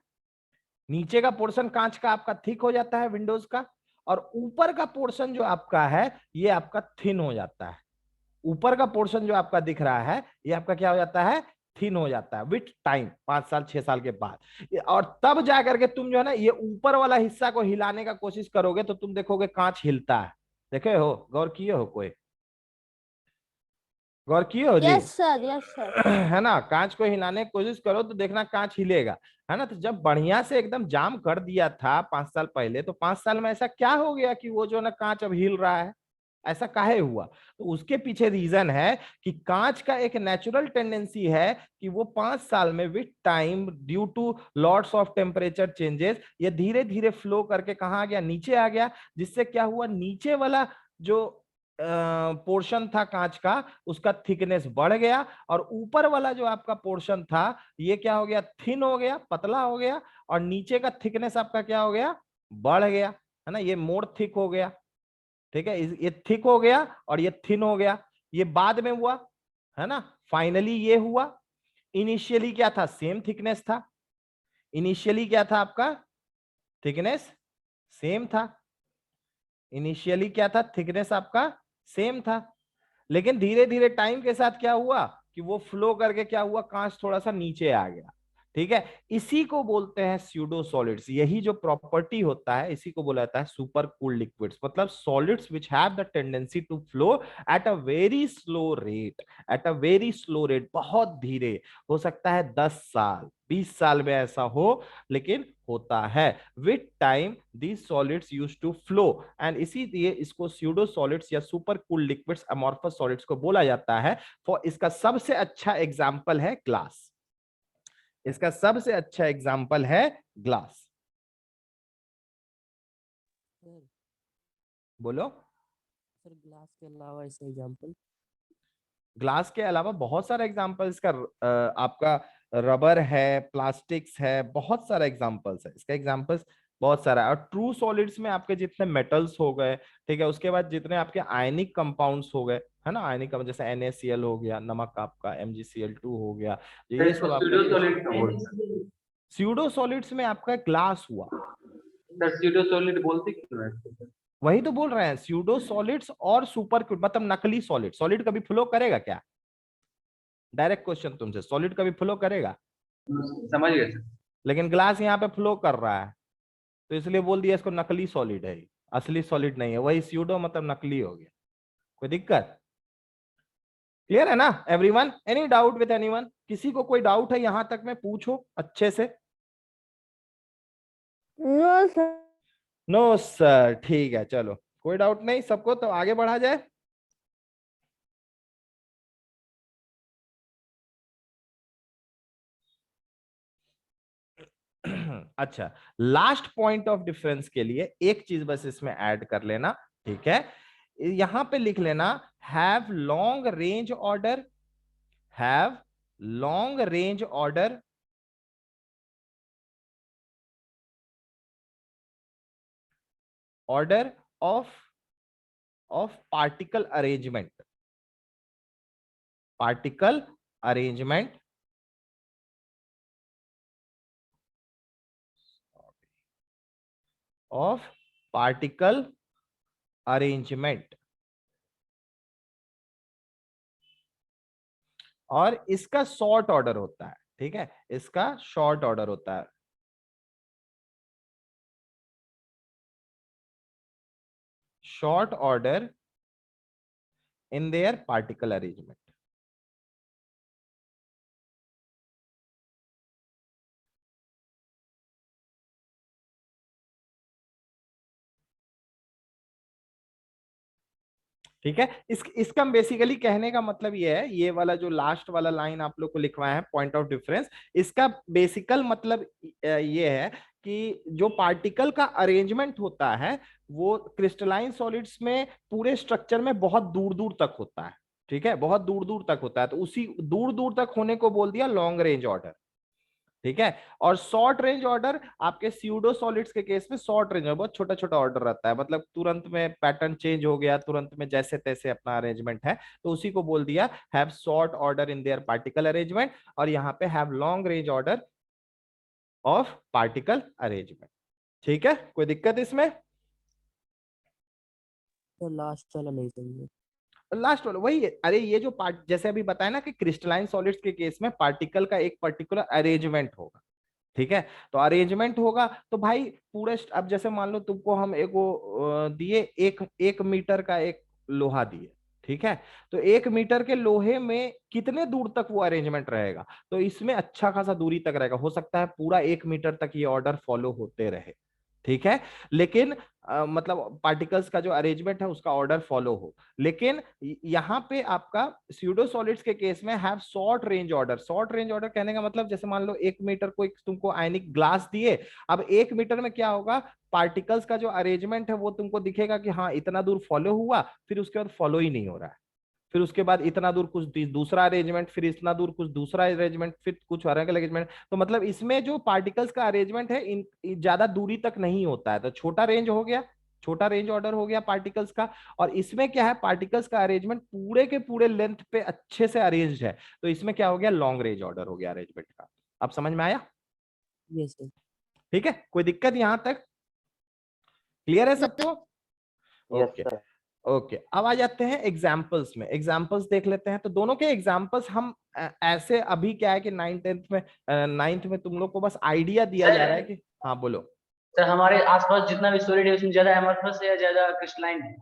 नीचे का पोर्शन कांच का आपका थिक हो जाता है विंडोज का, और ऊपर का पोर्शन जो आपका है ये आपका थिन हो जाता है। ऊपर का पोर्शन जो आपका दिख रहा है ये आपका क्या हो जाता है, थिन हो जाता है विथ टाइम, 5 साल 6 साल के बाद। और तब जाकर के तुम जो है ना ये ऊपर वाला हिस्सा को हिलाने का कोशिश करोगे तो तुम देखोगे कांच हिलता है। देखे हो, गौर किए हो, कोई गौर किए हो जी? Yes sir. है ना, कांच को हिलाने की कोशिश करो तो देखना कांच हिलेगा, है ना। तो जब बढ़िया से एकदम जाम कर दिया था 5 साल पहले, तो 5 साल में ऐसा क्या हो गया कि वो जो ना कांच अब हिल रहा है, ऐसा काहे हुआ? तो उसके पीछे रीजन है कि कांच का एक नेचुरल टेंडेंसी है कि वो 5 साल में with time due to lots of temperature changes ये धीरे धीरे फ्लो करके कहाँ आ गया, नीचे आ गया, जिससे क्या हुआ, नीचे वाला जो पोर्शन था कांच का उसका थिकनेस बढ़ गया, और ऊपर वाला जो आपका पोर्शन था ये क्या हो गया, थिन हो गया, पतला हो गया, और नीचे का थिकनेस आपका क्या हो गया, बढ़ गया, है ना, ये मोर थिक हो गया, ठीक है, ये थिक हो गया और ये थिन हो गया, ये बाद में हुआ, है ना, फाइनली ये हुआ। इनिशियली क्या था, सेम थिकनेस था, इनिशियली क्या था आपका, थिकनेस सेम था, इनिशियली क्या था, थिकनेस आपका सेम था। लेकिन धीरे धीरे टाइम के साथ क्या हुआ कि वो फ्लो करके क्या हुआ, कांच थोड़ा सा नीचे आ गया, ठीक है। इसी को बोलते हैं स्यूडो सॉलिड्स, यही जो प्रॉपर्टी होता है इसी को बोला जाता है सुपर कूल्ड लिक्विड्स, मतलब solids which have the tendency to flow at a very slow rate, at a very slow rate, बहुत धीरे, हो सकता है 10 साल 20 साल में ऐसा हो, लेकिन होता है। With time these solids use to flow, and इसीलिए इसको स्यूडो सॉलिड्स या super cooled liquids amorphous solids को बोला जाता है। फॉर इसका सबसे अच्छा एग्जांपल है ग्लास, इसका सबसे अच्छा एग्जांपल है ग्लास। बोलो सर ग्लास के अलावा ऐसे एग्जांपल? ग्लास के अलावा बहुत सारा एग्जांपल इसका, आपका रबर है, प्लास्टिक्स है, बहुत सारा एग्जांपल्स है इसका। एग्जांपल्स बहुत सारा है। और ट्रू सॉलिड्स में आपके जितने मेटल्स हो गए, ठीक है, उसके बाद जितने आपके आयनिक कंपाउंड्स हो गए, है ना, आयनिक जैसे NaCl हो गया, नमक आपका MgCl2 हो गया, सर ये इसको सब स्यूडो आपका सॉलिड क्यों बोलते हैं? स्यूडो सॉलिड्स में आपका ग्लास हुआ। सर स्यूडो सॉलिड बोलते क्यों है इसको सर? वही तो बोल रहे हैं, स्यूडो सॉलिड्स और सुपर मतलब नकली सॉलिड। सॉलिड कभी फ्लो करेगा क्या? डायरेक्ट क्वेश्चन तुमसे, सॉलिड कभी फ्लो करेगा? समझ गए सर। लेकिन ग्लास यहाँ पे फ्लो कर रहा है, तो इसलिए बोल दिया इसको नकली सॉलिड है, असली सॉलिड नहीं है। वही स्यूडो मतलब नकली हो गया। कोई दिक्कत? क्लियर है ना everyone? Any doubt with anyone? किसी को कोई डाउट है यहां तक में पूछो अच्छे से। No sir. नो सर, ठीक है, चलो कोई डाउट नहीं सबको, तो आगे बढ़ा जाए। अच्छा, लास्ट पॉइंट ऑफ डिफरेंस के लिए एक चीज बस इसमें ऐड कर लेना, ठीक है, यहां पे लिख लेना, have long range order, have long range order, order of particle arrangement, particle arrangement of particle arrangement. और इसका शॉर्ट ऑर्डर होता है, ठीक है, इसका शॉर्ट ऑर्डर होता है, short order in their particle arrangement. ठीक है, इसका बेसिकली कहने का मतलब ये है, ये वाला जो लास्ट वाला लाइन आप लोग को लिखवाया है पॉइंट ऑफ डिफरेंस, इसका बेसिकल मतलब ये है कि जो पार्टिकल का अरेंजमेंट होता है वो क्रिस्टलाइन सॉलिड्स में पूरे स्ट्रक्चर में बहुत दूर दूर तक होता है, ठीक है, बहुत दूर दूर तक होता है, तो उसी दूर दूर तक होने को बोल दिया लॉन्ग रेंज ऑर्डर, ठीक है। और शॉर्ट रेंज ऑर्डर आपके स्यूडो सॉलिड्स के केस में शॉर्ट रेंज बहुत छोटा छोटा ऑर्डर रहता है, मतलब तुरंत में पैटर्न चेंज हो गया, तुरंत में जैसे तैसे अपना अरेंजमेंट है, तो उसी को बोल दिया have short order in their particle arrangement, और यहाँ पे have long range order of particle arrangement. ठीक है, कोई दिक्कत इसमें? तो लास्ट वाला नहीं सही है। लास्ट वाला वही है। अरे ये जो पार्ट जैसे अभी बताया ना कि क्रिस्टलाइन सॉलिड्स के केस में पार्टिकल का एक पर्टिकुलर अरेंजमेंट होगा, ठीक है, तो अरेंजमेंट होगा तो भाई पूरे अब जैसे मान लो तुमको हम एक वो दिए, एक मीटर का एक लोहा दिए, ठीक है, तो 1 मीटर के लोहे में कितने दूर तक वो अरेंजमेंट रहेगा? तो इसमें अच्छा खासा दूरी तक रहेगा, हो सकता है पूरा 1 मीटर तक ये ऑर्डर फॉलो होते रहे, ठीक है, लेकिन मतलब पार्टिकल्स का जो अरेंजमेंट है उसका ऑर्डर फॉलो हो। लेकिन यहाँ पे आपका स्यूडो सॉलिड्स के केस में have short range order. Short range order कहने का मतलब जैसे मान लो 1 मीटर को एक तुमको आयनिक ग्लास दिए, अब 1 मीटर में क्या होगा, पार्टिकल्स का जो अरेंजमेंट है वो तुमको दिखेगा कि हाँ इतना दूर फॉलो हुआ, फिर उसके बाद फॉलो ही नहीं हो रहा है, फिर उसके बाद इतना दूर कुछ दूसरा अरेंजमेंट, फिर इतना दूर कुछ दूसरा अरेंजमेंट, फिर कुछ अलग अरेंजमेंट। तो मतलब इसमें जो पार्टिकल्स का अरेंजमेंट है इन ज्यादा दूरी तक नहीं होता है, तो छोटा रेंज हो गया, छोटा रेंज ऑर्डर हो गया पार्टिकल्स का। और इसमें क्या है, पार्टिकल्स का अरेंजमेंट पूरे के पूरे लेंथ पे अच्छे से अरेंज्ड है, तो इसमें क्या हो गया, लॉन्ग रेंज ऑर्डर हो गया अरेंजमेंट का। अब समझ में आया? Yes sir. ठीक है, कोई दिक्कत यहां तक? क्लियर है सबको? Yes okay sir. ओके, अब आ जाते हैं एग्जाम्पल्स में। एग्जाम्पल्स देख लेते हैं, तो दोनों के एग्जाम्पल्स हम ऐसे अभी क्या है कि 9th में तुम लोग को बस आइडिया दिया जा रहा है कि हाँ बोलो। सर हमारे आसपास जितना भी सॉलिड है उसमें ज्यादा एमरफस है या ज्यादा क्रिस्टलाइन है?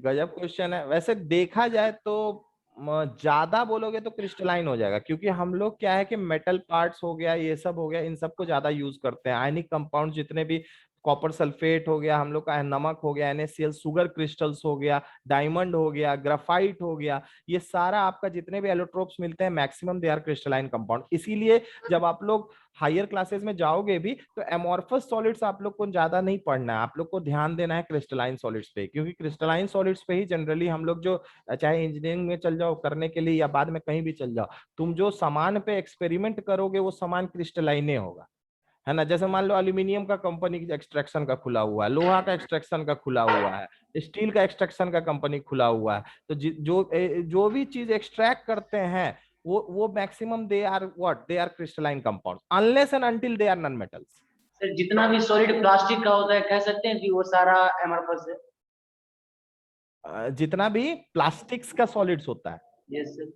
गजब क्वेश्चन है। वैसे देखा जाए तो ज्यादा बोलोगे तो क्रिस्टलाइन हो जाएगा, क्योंकि हम लोग क्या है कि मेटल पार्ट्स हो गया, ये सब हो गया, इन सबको ज्यादा यूज करते हैं। आयनिक कंपाउंड जितने भी कॉपर सल्फेट हो गया, हम लोग का नमक हो गया, NaCl, शुगर क्रिस्टल्स हो गया, डायमंड हो गया, ग्राफाइट हो गया, ये सारा आपका जितने भी एलोट्रोप्स मिलते हैं maximum they are crystalline compound. इसीलिए जब आप लोग हायर क्लासेस में जाओगे भी तो एमोर्फस सॉलिड्स आप लोग को ज्यादा नहीं पढ़ना है, आप लोग को ध्यान देना है क्रिस्टलाइन सॉलिड्स पे, क्योंकि क्रिस्टलाइन सॉलिड्स पे ही जनरली हम लोग जो चाहे इंजीनियरिंग में चल जाओ करने के लिए या बाद में कहीं भी चल जाओ, तुम जो सामान पे एक्सपेरिमेंट करोगे वो सामान क्रिस्टलाइने होगा, है ना। जैसे मान लो एल्यूमिनियम का कंपनी एक्सट्रैक्शन का खुला हुआ है, लोहा का एक्सट्रैक्शन का खुला हुआ है, स्टील का एक्सट्रैक्शन का कंपनी खुला हुआ है, तो जो भी चीज एक्सट्रैक्ट करते हैं वो maximum they are what, they are crystalline compounds unless and until they are non metals. Sir जितना भी सॉलिड प्लास्टिक का होता है कह सकते हैं कि वो सारा एमोर्फस है। जितना भी प्लास्टिक्स का सॉलिड्स होता है, यस सर।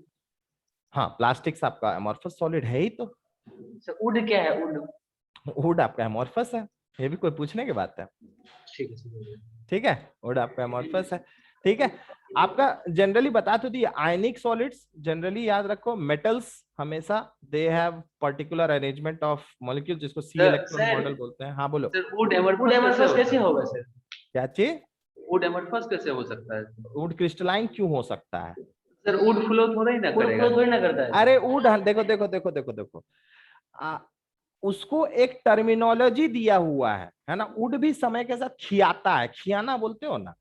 हाँ प्लास्टिक्स आपका एमोर्फस सॉलिड है ही। तो सर वुड क्या है? वुड वुड आपका एमोर्फस है, ये भी कोई पूछने की बात है? ठीक है सर। ठीक है, वुड आपका एमोर्फस है। ठीक है, आपका जनरली बता तो दिया आयनिक सॉलिड्स जनरली याद रखो, मेटल्स हमेशा they have particular arrangement of molecule जिसको सी इलेक्ट्रॉन मॉडल बोलते हैं। हाँ बोलो सर वुड वुड एमोर्फस कैसे होगा सर? क्या चीज? वुड एमोर्फस कैसे हो सकता है? वुड क्रिस्टलाइन क्यों हो सकता है? सर वुड फ्लो थोड़ा ही ना वुड करेगा। फ्लो थोड़ी ना करता है। अरे वुड, देखो देखो देखो देखो देखो उसको एक टर्मिनोलॉजी दिया हुआ है ना। वुड भी समय के साथ खियाता है, खियाना बोलते हो ना,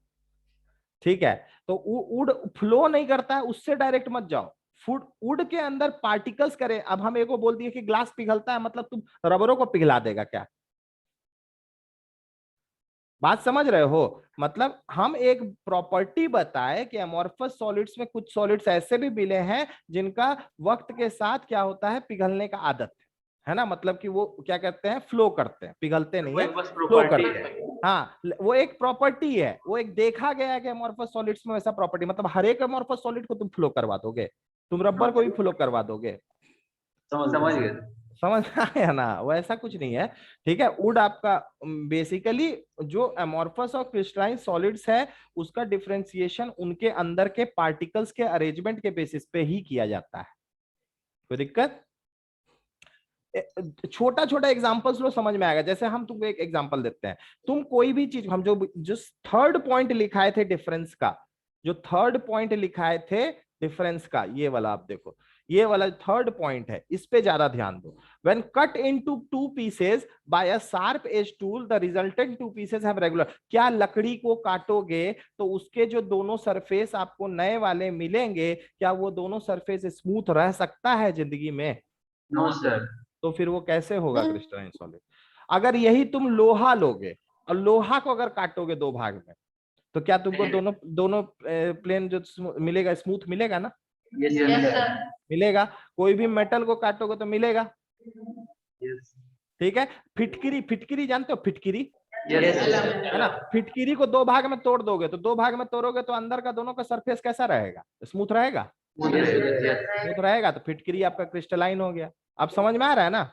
ठीक है। तो वुड फ्लो नहीं करता है, उससे डायरेक्ट मत जाओ। फूड वुड के अंदर पार्टिकल्स करे। अब हम एक को बोल दिए कि ग्लास पिघलता है, मतलब तुम रबरों को पिघला देगा क्या? बात समझ रहे हो? मतलब हम एक प्रॉपर्टी बताए कि अमोर्फस सॉलिड्स में कुछ सॉलिड्स ऐसे भी मिले हैं जिनका वक्त के साथ क्या होता है, पिघलने का आदत है ना। मतलब कि वो क्या कहते हैं, फ्लो करते हैं, पिघलते नहीं है, बस फ्लो प्रॉपर्टी करते हैं। हाँ वो एक प्रॉपर्टी है, वो एक देखा गया है कि अमोर्फस सॉलिड्स में वैसा प्रॉपर्टी, मतलब हर एक अमोर्फस सॉलिड को तुम फ्लो करवा दोगे, तुम रबर को भी फ्लो करवा दोगे। समझ गए? समझ आया ना? वो ऐसा कुछ नहीं है। ठीक है, वुड आपका बेसिकली जो अमोर्फस और क्रिस्टलाइन सॉलिड्स है उसका डिफरेंशिएशन उनके अंदर के पार्टिकल्स के अरेंजमेंट के बेसिस पे ही किया जाता है। कोई दिक्कत? छोटा छोटा एग्जांपल्स लो, समझ में आएगा। जैसे हम तुमको एक एग्जांपल देते हैं, तुम कोई भी चीज, हम जो थर्ड पॉइंट लिखाए थे डिफरेंस का, जो थर्ड पॉइंट लिखाए थे डिफरेंस का, ये वाला आप देखो, ये वाला थर्ड पॉइंट है, इस पे ज्यादा ध्यान दो। When cut into two pieces by a sharp edge tool the resultant two pieces have regular. क्या लकड़ी को काटोगे तो उसके जो दोनों सरफेस आपको नए वाले मिलेंगे, क्या वो दोनों सरफेस स्मूथ रह सकता है जिंदगी में? No sir. तो फिर वो कैसे होगा क्रिस्टलाइन सॉलिड? अगर यही तुम लोहा लोगे और लोहा को अगर काटोगे दो भाग में, तो क्या तुमको दोनों दोनों प्लेन जो मिलेगा, स्मूथ मिलेगा ना? Yes sir. मिलेगा। कोई भी मेटल को काटोगे तो मिलेगा। यस ठीक है, फिटकिरी, फिटकिरी जानते हो? फिटकिरी यस है ना। फिटकिरी को दो भाग में तोड़ दोगे, तो दो भाग में तोड़ोगे तो अंदर का दोनों का सरफेस कैसा रहेगा? स्मूथ रहेगा? स्मूथ रहेगा। तो फिटकिरी आपका क्रिस्टलाइन हो गया। अब समझ में आ रहा है ना?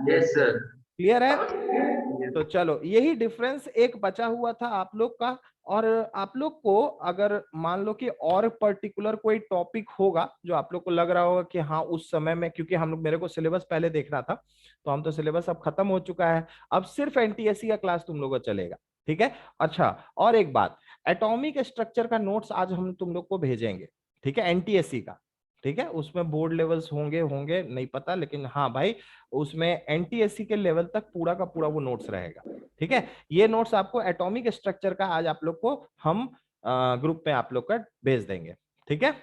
Yes sir. क्लियर है? तो चलो यही डिफरेंस एक बचा हुआ था आप लोग का। और आप लोग को अगर मान लो कि और पर्टिकुलर कोई टॉपिक होगा जो आप लोग को लग रहा होगा कि हाँ उस समय में, क्योंकि हम लोग, मेरे को सिलेबस पहले देखना था, तो हम तो सिलेबस अब खत्म हो चुका है, अब सिर्फ एनटीएससी का क्लास तुम लोगों को चलेगा। ठीक है। अच्छा और एक बात, एटॉमिक स्ट्रक्चर का नोट्स आज हम तुम लोग को भेजेंगे, ठीक है, एनटीएससी का। ठीक है, उसमें बोर्ड लेवल्स होंगे होंगे नहीं पता, लेकिन हाँ भाई उसमें एनटीएससी के लेवल तक पूरा का पूरा वो नोट्स रहेगा। ठीक है, ये नोट्स आपको एटॉमिक स्ट्रक्चर का आज आप लोग को हम ग्रुप पे आप लोग का भेज देंगे। ठीक है,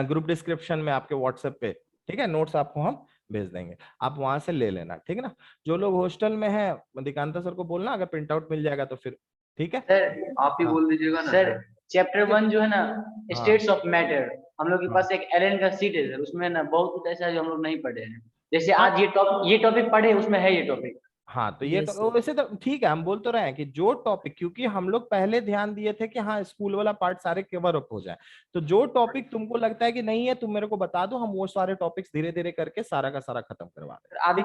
ग्रुप डिस्क्रिप्शन में आपके व्हाट्सएप पे, ठीक है, नोट्स आपको हम भेज देंगे, आप वहां से ले लेना। ठीक है ना। जो लोग हॉस्टल में है दिकांता सर को बोलना, अगर प्रिंट आउट मिल जाएगा तो फिर ठीक है। सर आप ही हाँ। बोल दीजिएगा ना सर चैप्टर 1 जो है ना, हाँ। स्टेट्स ऑफ मैटर, हम लोग के हाँ। पास एक एलन का सीट है सर, उसमें ना बहुत कुछ ऐसा है जो हम लोग नहीं पढ़े हैं। जैसे हाँ। आज ये टॉपिक पढ़े, उसमें है ये टॉपिक। हाँ तो ये Yes, तो sir. वैसे तो ठीक है, हम बोल तो रहे हैं कि जो टॉपिक, क्योंकि हम लोग पहले ध्यान दिए थे कि हाँ स्कूल वाला पार्ट सारे कवर अप हो जाए, तो जो टॉपिक तुमको लगता है कि नहीं है तुम मेरे को बता दो, हम वो सारे टॉपिक्स धीरे धीरे करके सारा का सारा खत्म करवा दें। आदि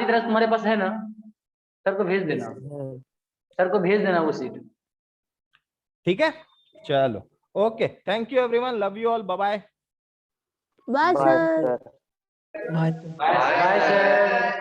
तरह तुम्हारे पास है ना? सर को भेज देना, हाँ, सर को भेज देना वो सीट। ठीक है, चलो okay, thank you everyone, love you all, bye bye. Bye, bye sir. Sir. Bye. Bye sir.